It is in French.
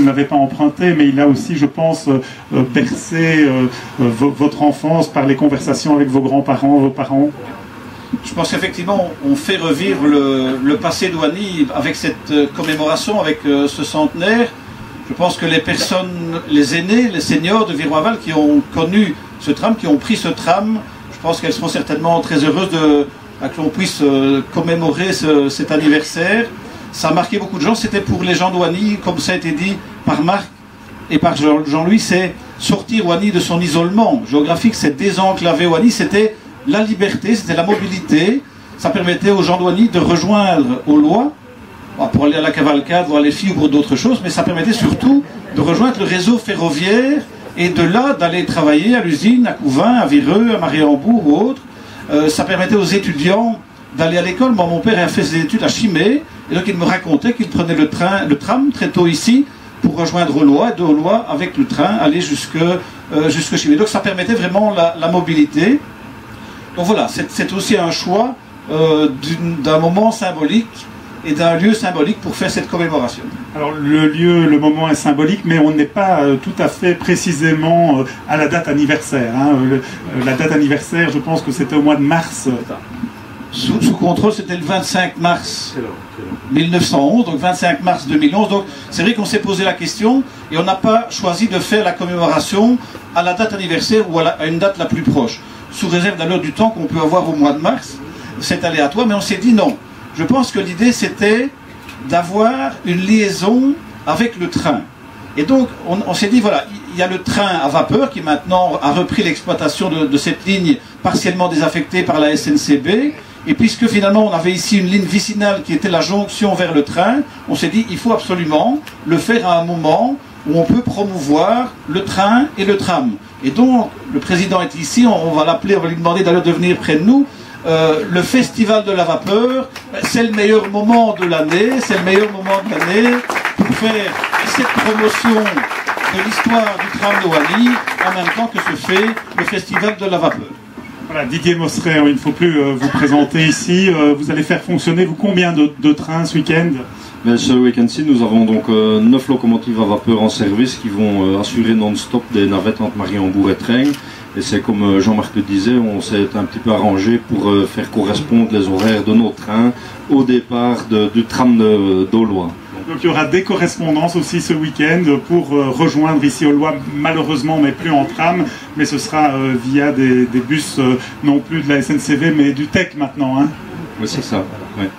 n'avez pas emprunté, mais il a aussi, je pense, bercé votre enfance par les conversations avec vos grands-parents, vos parents. Je pense qu'effectivement, on fait revivre le passé d'Ouani avec cette commémoration, avec ce centenaire. Je pense que les personnes, les aînés, les seniors de Viroinval qui ont connu ce tram, qui ont pris ce tram, je pense qu'elles seront certainement très heureuses que l'on puisse commémorer cet anniversaire. Ça a marqué beaucoup de gens. C'était pour les gens d'Ouani, comme ça a été dit par Marc et par Jean-Louis, c'est sortir Ouani de son isolement géographique, c'est désenclaver Ouani, c'était la liberté, c'était la mobilité. Ça permettait aux gens d'Ouani de rejoindre Aulois, pour aller à la cavalcade, voir les filles ou pour d'autres choses, mais ça permettait surtout de rejoindre le réseau ferroviaire et de là d'aller travailler à l'usine, à Couvin, à Vireux, à Mariembourg ou autre. Ça permettait aux étudiants d'aller à l'école. Moi, mon père a fait ses études à Chimay, et donc il me racontait qu'il prenait le tram très tôt ici pour rejoindre Aulois, et de Aulois avec le train aller jusque Chimay. Donc ça permettait vraiment la mobilité. Donc voilà, c'est aussi un choix d'un moment symbolique et d'un lieu symbolique pour faire cette commémoration. Alors le lieu, le moment est symbolique, mais on n'est pas tout à fait précisément à la date anniversaire. Hein. La date anniversaire, je pense que c'était au mois de mars. Sous contrôle, c'était le 25 mars 1911, donc 25 mars 2011. Donc c'est vrai qu'on s'est posé la question et on n'a pas choisi de faire la commémoration à la date anniversaire ou à une date la plus proche, sous réserve d'ailleurs du temps qu'on peut avoir au mois de mars. C'est aléatoire, mais on s'est dit non. Je pense que l'idée c'était d'avoir une liaison avec le train. Et donc on s'est dit voilà, il y a le train à vapeur qui maintenant a repris l'exploitation de cette ligne partiellement désaffectée par la SNCB. Et puisque finalement on avait ici une ligne vicinale qui était la jonction vers le train, on s'est dit il faut absolument le faire à un moment où on peut promouvoir le train et le tram. Et donc le président est ici, on va l'appeler, on va lui demander d'aller de venir près de nous. Le festival de la vapeur, c'est le meilleur moment de l'année, pour faire cette promotion de l'histoire du tram d'Ouani en même temps que se fait le festival de la vapeur. Voilà, Didier Mosseret, il ne faut plus vous présenter ici. Vous allez faire fonctionner, combien de trains ce week-end? Mais ce week-end-ci, nous avons donc 9 locomotives à vapeur en service qui vont assurer non-stop des navettes entre Mariembourg et Trenghe. Et c'est comme Jean-Marc le disait, on s'est un petit peu arrangé pour faire correspondre les horaires de nos trains au départ du tram d'Aulois. Donc il y aura des correspondances aussi ce week-end pour rejoindre ici Aulois, malheureusement, mais plus en tram, mais ce sera via des bus non plus de la SNCV, mais du TEC maintenant. Hein. Oui, c'est ça. Ouais.